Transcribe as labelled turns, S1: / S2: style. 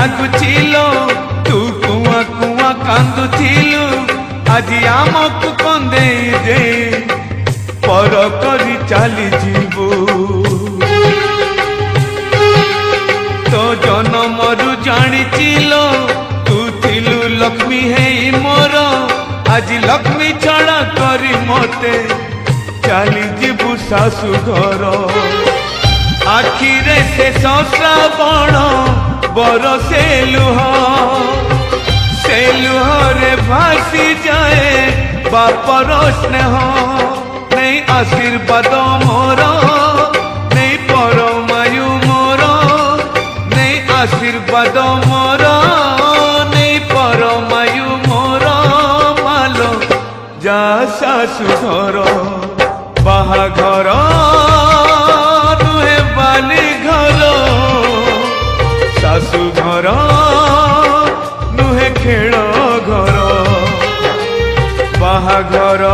S1: ଲାଗୁଚିଲୋ ତୁ କୁଆ କୁଆ କାନ୍ଦୁଥିଲୁ ଆଜି ଆମକୁ କନ୍ଦେଇ ଦେ पर करी चली जीवु तो जनमरु जानिचिलो तू थिलु लक्ष्मी है मोर आज लक्ष्मी छड़ा करी मते चली जीवु सासु घर आखिरे से श्रावण बरसे लुह रे भासी जाए बापर स्नेह नहीं आशीर्वाद मोर नहीं परमायु मोर नहीं आशीर्वाद मोर नहीं परमायु मोर मालो जा सासु घर बाहाघर नुहे बाली घर सासु घर नुहे खेल घर बाहाघर